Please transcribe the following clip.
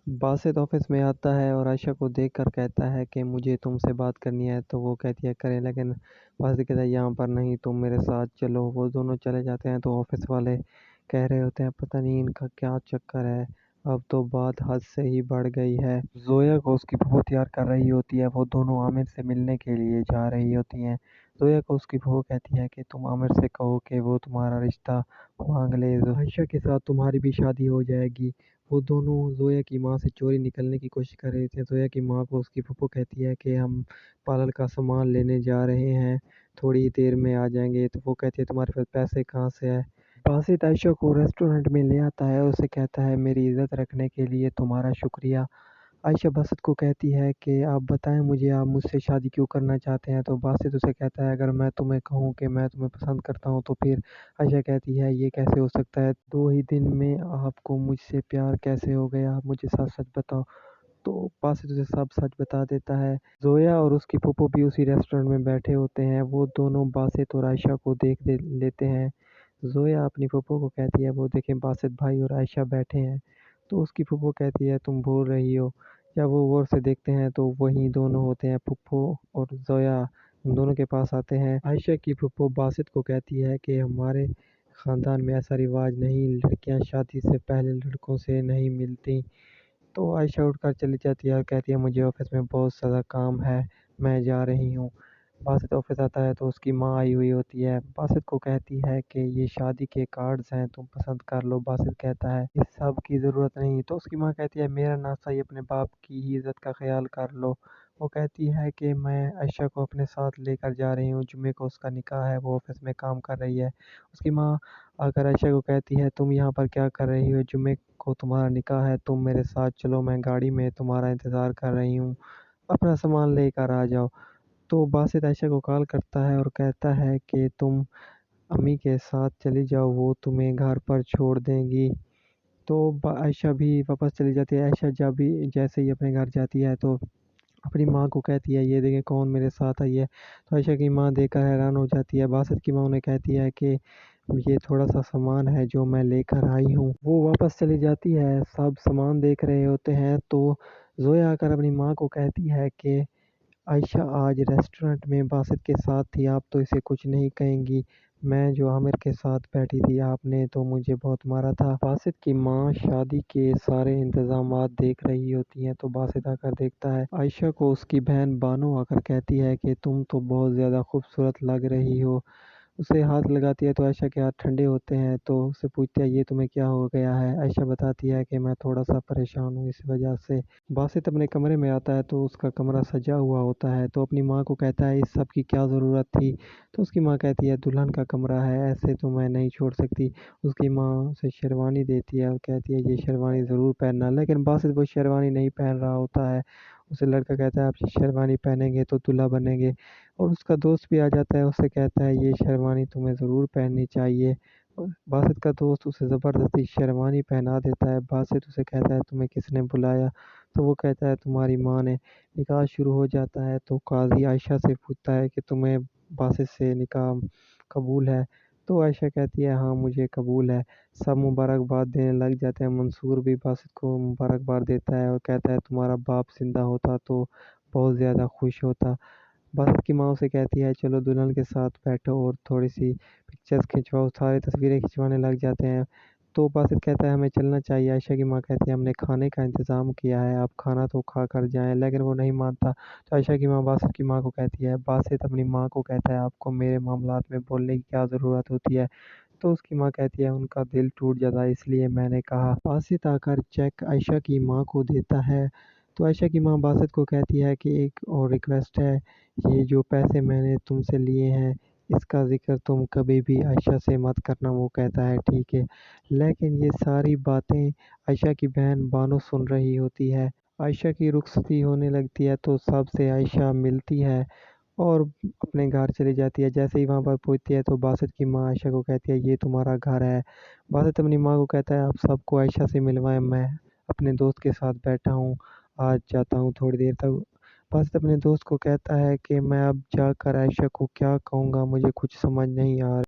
Basit office میں آتا ہے اور عائشہ کو دیکھ کر کہتا ہے کہ مجھے تم سے بات کرنی ہے، تو وہ کہتی ہے کریں، لیکن باسط کہتا ہے یہاں پر نہیں، تم میرے ساتھ چلو۔ وہ دونوں چلے جاتے ہیں تو آفس والے کہہ رہے ہوتے ہیں پتہ نہیں ان کا کیا چکر ہے، اب تو بات حد سے ہی بڑھ گئی ہے۔ زویا کو اس کی پھوپھو تیار کر رہی ہوتی ہے، وہ دونوں عامر سے ملنے کے لیے جا رہی ہوتی ہیں۔ زویا کو اس کی پھوپھو کہتی ہے کہ تم عامر سے کہو کہ وہ تمہارا رشتہ مانگ لے، عائشہ کے ساتھ تمہاری بھی شادی ہو جائے گی۔ وہ دونوں زویا کی ماں سے چوری نکلنے کی کوشش کر رہے تھے۔ زویا کی ماں کو اس کی پھوپھو کہتی ہے کہ ہم پارلر کا سامان لینے جا رہے ہیں، تھوڑی دیر میں آ جائیں گے۔ تو وہ کہتی ہے تمہارے پاس پیسے کہاں سے ہے؟ باسط عائشہ کو ریسٹورنٹ میں لے آتا ہے اور اسے کہتا ہے میری عزت رکھنے کے لیے تمہارا شکریہ۔ عائشہ باسط کو کہتی ہے کہ آپ بتائیں مجھے آپ مجھ سے شادی کیوں کرنا چاہتے ہیں؟ تو باسط اسے کہتا ہے اگر میں تمہیں کہوں کہ میں تمہیں پسند کرتا ہوں تو پھر؟ عائشہ کہتی ہے یہ کیسے ہو سکتا ہے، 2 ہی دن میں آپ کو مجھ سے پیار کیسے ہو گیا، آپ مجھے سچ سچ بتاؤ۔ تو باسط اسے سب سچ بتا دیتا ہے۔ زویا اور اس کی پھوپھو بھی اسی ریسٹورنٹ میں بیٹھے ہوتے ہیں، وہ دونوں باسط اور عائشہ کو دیکھ لیتے ہیں۔ زویا اپنی پھوپھو کو کہتی ہے وہ دیکھیں باسط بھائی اور عائشہ بیٹھے ہیں۔ تو اس کی پھوپھو کہتی ہے تم بول رہی ہو؟ جب وہ غور سے دیکھتے ہیں تو وہی دونوں ہوتے ہیں، پھوپھو اور زویا ان دونوں کے پاس آتے ہیں۔ عائشہ کی پھوپھو باسط کو کہتی ہے کہ ہمارے خاندان میں ایسا رواج نہیں، لڑکیاں شادی سے پہلے لڑکوں سے نہیں ملتی۔ تو عائشہ اٹھ کر چلی جاتی ہے اور کہتی ہے مجھے آفس میں بہت زیادہ کام ہے، میں جا رہی ہوں۔ باسط آفس آتا ہے تو اس کی ماں آئی ہوئی ہوتی ہے، باسط کو کہتی ہے کہ یہ شادی کے کارڈز ہیں، تم پسند کر لو۔ باسط کہتا ہے اس سب کی ضرورت نہیں، تو اس کی ماں کہتی ہے میرا ناسا ہی اپنے باپ کی ہی عزت کا خیال کر لو۔ وہ کہتی ہے کہ میں عائشہ کو اپنے ساتھ لے کر جا رہی ہوں، جمعے کو اس کا نکاح ہے، وہ آفس میں کام کر رہی ہے۔ اس کی ماں آ کر عائشہ کو کہتی ہے تم یہاں پر کیا کر رہی ہو، جمعے کو تمہارا نکاح ہے، تم میرے ساتھ چلو، میں گاڑی میں تمہارا انتظار کر رہی ہوں، اپنا سامان لے کر آ جاؤ۔ تو باسط عائشہ کو کال کرتا ہے اور کہتا ہے کہ تم امی کے ساتھ چلی جاؤ، وہ تمہیں گھر پر چھوڑ دیں گی۔ تو عائشہ بھی واپس چلی جاتی ہے۔ عائشہ جب بھی جیسے ہی اپنے گھر جاتی ہے تو اپنی ماں کو کہتی ہے یہ دیکھیں کون میرے ساتھ آئی ہے۔ تو عائشہ کی ماں دیکھ کر حیران ہو جاتی ہے۔ باسط کی ماں انہیں کہتی ہے کہ یہ تھوڑا سا سامان ہے جو میں لے کر آئی ہوں۔ وہ واپس چلی جاتی ہے، سب سامان دیکھ رہے ہوتے ہیں تو زویا آ کر اپنی ماں کو کہتی ہے کہ عائشہ آج ریسٹورنٹ میں باسط کے ساتھ تھی، آپ تو اسے کچھ نہیں کہیں گی، میں جو عامر کے ساتھ بیٹھی تھی آپ نے تو مجھے بہت مارا تھا۔ باسط کی ماں شادی کے سارے انتظامات دیکھ رہی ہوتی ہیں تو باسط آ کر دیکھتا ہے عائشہ کو اس کی بہن بانو آ کر کہتی ہے کہ تم تو بہت زیادہ خوبصورت لگ رہی ہو۔ اسے ہاتھ لگاتی ہے تو عائشہ کے ہاتھ ٹھنڈے ہوتے ہیں تو اسے پوچھتی ہے یہ تمہیں کیا ہو گیا ہے؟ عائشہ بتاتی ہے کہ میں تھوڑا سا پریشان ہوں اس وجہ سے۔ باسط اپنے کمرے میں آتا ہے تو اس کا کمرہ سجا ہوا ہوتا ہے تو اپنی ماں کو کہتا ہے اس سب کی کیا ضرورت تھی؟ تو اس کی ماں کہتی ہے دلہن کا کمرہ ہے، ایسے تو میں نہیں چھوڑ سکتی۔ اس کی ماں اسے شیروانی دیتی ہے اور کہتی ہے یہ شیروانی ضرور پہننا، لیکن باسط وہ شیروانی نہیں پہن رہا ہوتا ہے۔ اسے لڑکا کہتا ہے آپ شیروانی پہنیں گے تو دلہا بنیں گے، اور اس کا دوست بھی آ جاتا ہے، اسے کہتا ہے یہ شیروانی تمہیں ضرور پہننی چاہیے۔ باسط کا دوست اسے زبردستی شیروانی پہنا دیتا ہے۔ باسط اسے کہتا ہے تمہیں کس نے بلایا؟ تو وہ کہتا ہے تمہاری ماں نے۔ نکاح شروع ہو جاتا ہے تو قاضی عائشہ سے پوچھتا ہے کہ تمہیں باسط سے نکاح قبول ہے؟ تو عائشہ کہتی ہے ہاں مجھے قبول ہے۔ سب مبارکباد دینے لگ جاتے ہیں، منصور بھی باسط کو مبارکباد دیتا ہے اور کہتا ہے تمہارا باپ زندہ ہوتا تو بہت زیادہ خوش ہوتا۔ باسط کی ماں اسے کہتی ہے چلو دلہن کے ساتھ بیٹھو اور تھوڑی سی پکچرز کھنچواؤ، سارے تصویریں کھنچوانے لگ جاتے ہیں۔ تو باسط کہتا ہے ہمیں چلنا چاہیے۔ عائشہ کی ماں کہتی ہے ہم نے کھانے کا انتظام کیا ہے، آپ کھانا تو کھا کر جائیں، لیکن وہ نہیں مانتا۔ تو عائشہ کی ماں باسط کی ماں کو کہتی ہے باسط اپنی ماں کو کہتا ہے آپ کو میرے معاملات میں بولنے کی کیا ضرورت ہوتی ہے؟ تو اس کی ماں کہتی ہے ان کا دل ٹوٹ جاتا ہے اس لیے میں نے کہا۔ باسط آ کر چیک عائشہ کی ماں کو دیتا ہے تو عائشہ کی ماں باسط کو کہتی ہے کہ ایک اور ریکویسٹ ہے، یہ جو پیسے میں نے تم سے لیے ہیں اس کا ذکر تم کبھی بھی عائشہ سے مت کرنا۔ وہ کہتا ہے ٹھیک ہے، لیکن یہ ساری باتیں عائشہ کی بہن بانو سن رہی ہوتی ہے۔ عائشہ کی رخصتی ہونے لگتی ہے تو سب سے عائشہ ملتی ہے اور اپنے گھر چلی جاتی ہے۔ جیسے ہی وہاں پر پہنچتی ہے تو باسط کی ماں عائشہ کو کہتی ہے یہ تمہارا گھر ہے۔ باسط اپنی ماں کو کہتا ہے آپ سب کو عائشہ سے ملوائیں، میں اپنے دوست کے ساتھ بیٹھا ہوں، آج جاتا ہوں تھوڑی دیر تک۔ باسط اپنے دوست کو کہتا ہے کہ میں اب جا کر عائشہ کو کیا کہوں گا، مجھے کچھ سمجھ نہیں آ رہا۔